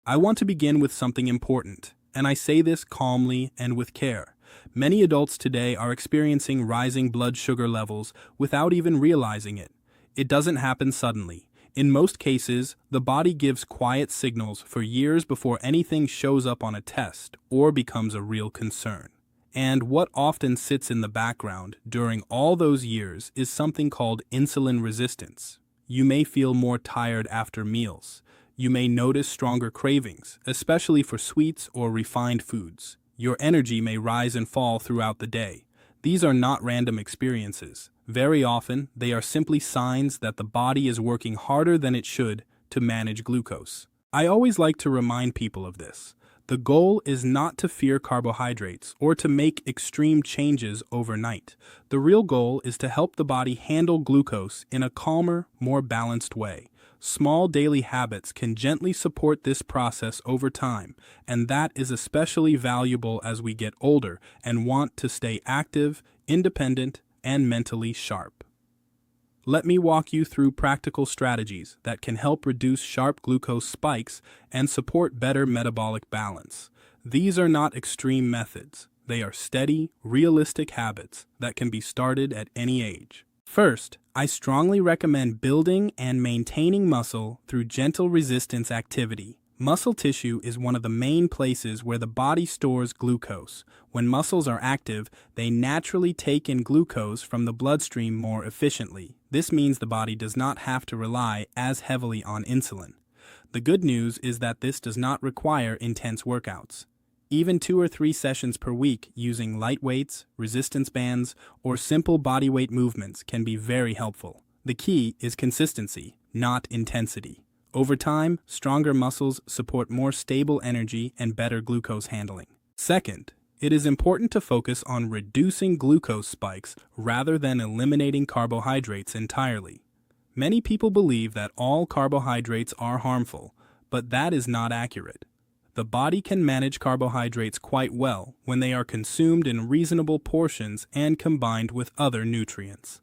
I want to begin with something important, and I say this calmly and with care. Many adults today are experiencing rising blood sugar levels without even realizing it. It doesn't happen suddenly. In most cases, the body gives quiet signals for years before anything shows up on a test or becomes a real concern. And what often sits in the background during all those years is something called insulin resistance. You may feel more tired after meals. You may notice stronger cravings, especially for sweets or refined foods. Your energy may rise and fall throughout the day. These are not random experiences. Very often, they are simply signs that the body is working harder than it should to manage glucose. I always like to remind people of this. The goal is not to fear carbohydrates or to make extreme changes overnight. The real goal is to help the body handle glucose in a calmer, more balanced way. Small daily habits can gently support this process over time, and that is especially valuable as we get older and want to stay active, independent, and mentally sharp. Let me walk you through practical strategies that can help reduce sharp glucose spikes and support better metabolic balance. These are not extreme methods. They are steady, realistic habits that can be started at any age. First, I strongly recommend building and maintaining muscle through gentle resistance activity. Muscle tissue is one of the main places where the body stores glucose. When muscles are active, they naturally take in glucose from the bloodstream more efficiently. This means the body does not have to rely as heavily on insulin. The good news is that this does not require intense workouts. Even 2 or 3 sessions per week using light weights, resistance bands, or simple bodyweight movements can be very helpful. The key is consistency, not intensity. Over time, stronger muscles support more stable energy and better glucose handling. Second, it is important to focus on reducing glucose spikes rather than eliminating carbohydrates entirely. Many people believe that all carbohydrates are harmful, but that is not accurate. The body can manage carbohydrates quite well when they are consumed in reasonable portions and combined with other nutrients.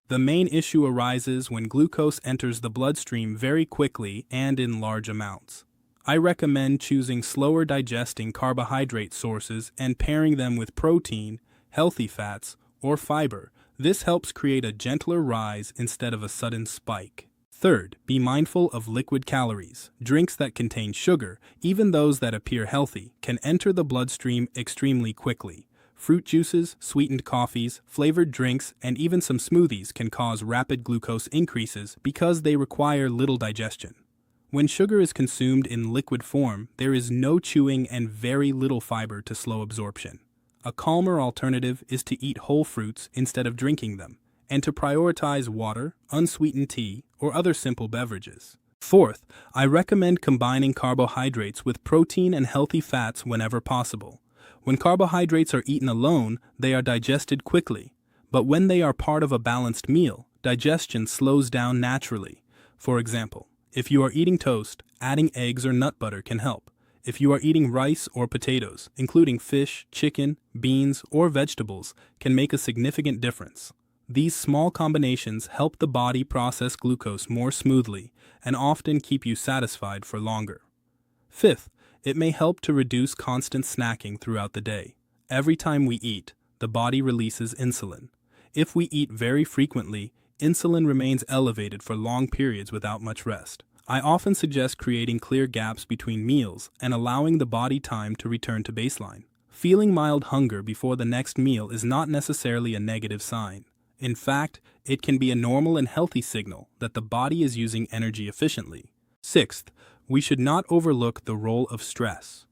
The main issue arises when glucose enters the bloodstream very quickly and in large amounts. I recommend choosing slower digesting carbohydrate sources and pairing them with protein, healthy fats, or fiber. This helps create a gentler rise instead of a sudden spike. Third, be mindful of liquid calories. Drinks that contain sugar, even those that appear healthy, can enter the bloodstream extremely quickly. Fruit juices, sweetened coffees, flavored drinks, and even some smoothies can cause rapid glucose increases because they require little digestion. When sugar is consumed in liquid form, there is no chewing and very little fiber to slow absorption. A calmer alternative is to eat whole fruits instead of drinking them, and to prioritize water, unsweetened tea, or other simple beverages. Fourth, I recommend combining carbohydrates with protein and healthy fats whenever possible. When carbohydrates are eaten alone, they are digested quickly, but when they are part of a balanced meal, digestion slows down naturally. For example, if you are eating toast, adding eggs or nut butter can help. If you are eating rice or potatoes, including fish, chicken, beans, or vegetables, can make a significant difference. These small combinations help the body process glucose more smoothly and often keep you satisfied for longer. Fifth, it may help to reduce constant snacking throughout the day. Every time we eat, the body releases insulin. If we eat very frequently, insulin remains elevated for long periods without much rest. I often suggest creating clear gaps between meals and allowing the body time to return to baseline. Feeling mild hunger before the next meal is not necessarily a negative sign. In fact, it can be a normal and healthy signal that the body is using energy efficiently. Sixth, we should not overlook the role of stress.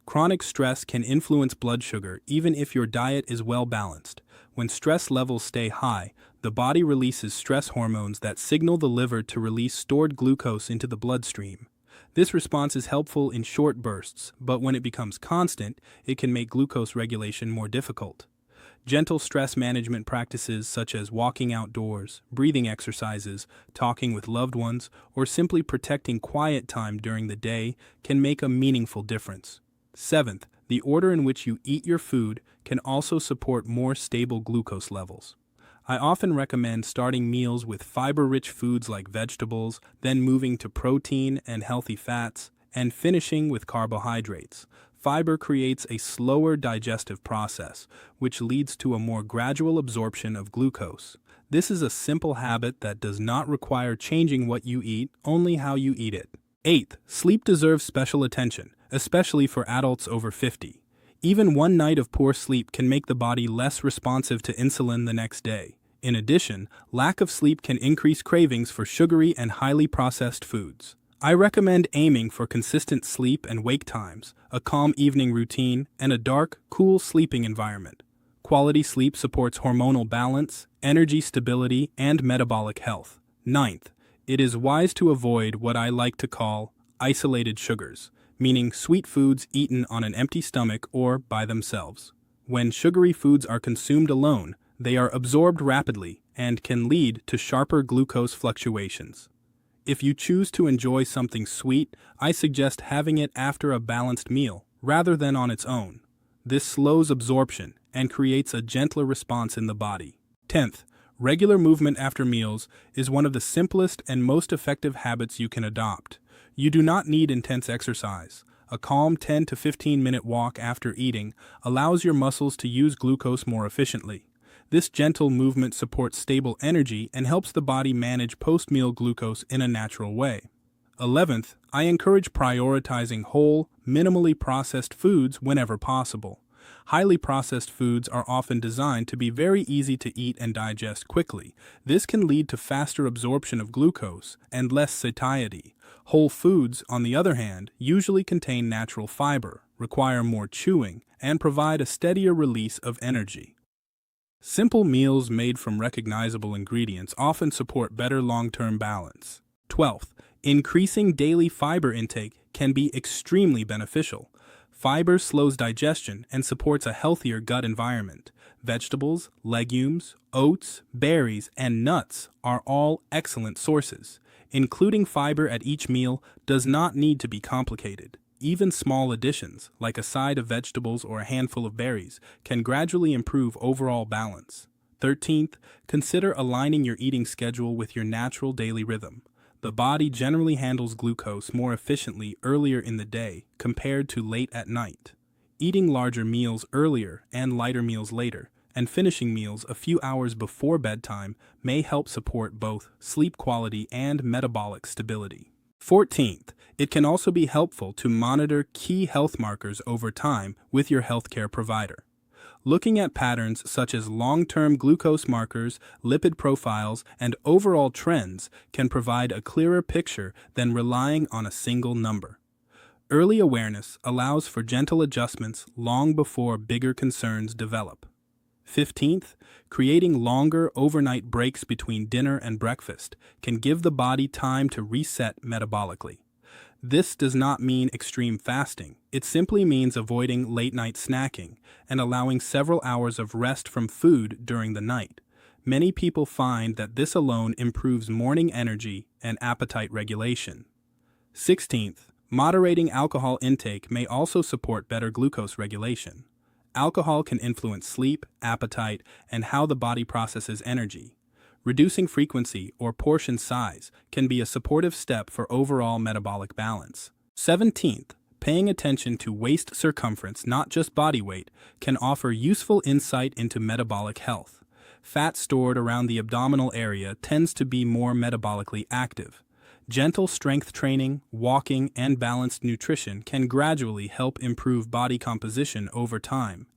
Chronic stress can influence blood sugar even if your diet is well balanced. When stress levels stay high, the body releases stress hormones that signal the liver to release stored glucose into the bloodstream. This response is helpful in short bursts, but when it becomes constant, it can make glucose regulation more difficult. Gentle stress management practices such as walking outdoors, breathing exercises, talking with loved ones, or simply protecting quiet time during the day can make a meaningful difference. Seventh, the order in which you eat your food can also support more stable glucose levels. I often recommend starting meals with fiber-rich foods like vegetables, then moving to protein and healthy fats, and finishing with carbohydrates. Fiber creates a slower digestive process, which leads to a more gradual absorption of glucose. This is a simple habit that does not require changing what you eat, only how you eat it. Eighth, sleep deserves special attention, especially for adults over 50. Even one night of poor sleep can make the body less responsive to insulin the next day. In addition, lack of sleep can increase cravings for sugary and highly processed foods. I recommend aiming for consistent sleep and wake times, a calm evening routine, and a dark, cool sleeping environment. Quality sleep supports hormonal balance, energy stability, and metabolic health. Ninth, it is wise to avoid what I like to call isolated sugars, meaning sweet foods eaten on an empty stomach or by themselves. When sugary foods are consumed alone, they are absorbed rapidly and can lead to sharper glucose fluctuations. If you choose to enjoy something sweet, I suggest having it after a balanced meal, rather than on its own. This slows absorption and creates a gentler response in the body. 10th, regular movement after meals is one of the simplest and most effective habits you can adopt. You do not need intense exercise. A calm 10 to 15-minute walk after eating allows your muscles to use glucose more efficiently. This gentle movement supports stable energy and helps the body manage post-meal glucose in a natural way. 11th, I encourage prioritizing whole, minimally processed foods whenever possible. Highly processed foods are often designed to be very easy to eat and digest quickly. This can lead to faster absorption of glucose and less satiety. Whole foods, on the other hand, usually contain natural fiber, require more chewing, and provide a steadier release of energy. Simple meals made from recognizable ingredients often support better long-term balance. 12th, increasing daily fiber intake can be extremely beneficial. Fiber slows digestion and supports a healthier gut environment. Vegetables, legumes, oats, berries, and nuts are all excellent sources. Including fiber at each meal does not need to be complicated. Even small additions, like a side of vegetables or a handful of berries, can gradually improve overall balance. 13th, consider aligning your eating schedule with your natural daily rhythm. The body generally handles glucose more efficiently earlier in the day compared to late at night. Eating larger meals earlier and lighter meals later, and finishing meals a few hours before bedtime may help support both sleep quality and metabolic stability. 14th, it can also be helpful to monitor key health markers over time with your healthcare provider. Looking at patterns such as long-term glucose markers, lipid profiles, and overall trends can provide a clearer picture than relying on a single number. Early awareness allows for gentle adjustments long before bigger concerns develop. 15th, creating longer overnight breaks between dinner and breakfast can give the body time to reset metabolically. This does not mean extreme fasting. It simply means avoiding late-night snacking and allowing several hours of rest from food during the night. Many people find that this alone improves morning energy and appetite regulation. 16th, moderating alcohol intake may also support better glucose regulation. Alcohol can influence sleep, appetite, and how the body processes energy. Reducing frequency or portion size can be a supportive step for overall metabolic balance. 17th, paying attention to waist circumference, not just body weight, can offer useful insight into metabolic health. Fat stored around the abdominal area tends to be more metabolically active. Gentle strength training, walking, and balanced nutrition can gradually help improve body composition over time.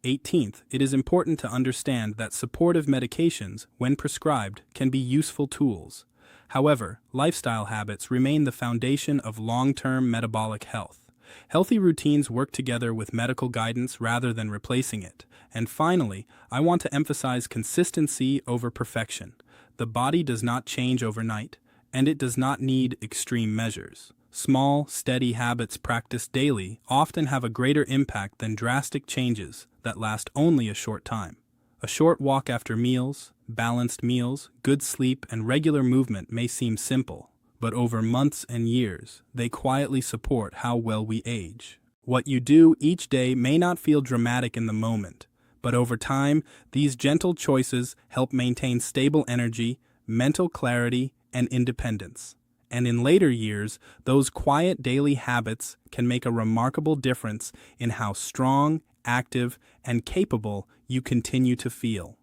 18th, it is important to understand that supportive medications, when prescribed, can be useful tools. However, lifestyle habits remain the foundation of long-term metabolic health. Healthy routines work together with medical guidance rather than replacing it. And finally, I want to emphasize consistency over perfection. The body does not change overnight, and it does not need extreme measures. Small, steady habits practiced daily often have a greater impact than drastic changes that last only a short time. A short walk after meals, balanced meals, good sleep, and regular movement may seem simple, but over months and years, they quietly support how well we age. What you do each day may not feel dramatic in the moment, but over time, these gentle choices help maintain stable energy, mental clarity, and independence. And in later years, those quiet daily habits can make a remarkable difference in how strong, active, and capable you continue to feel.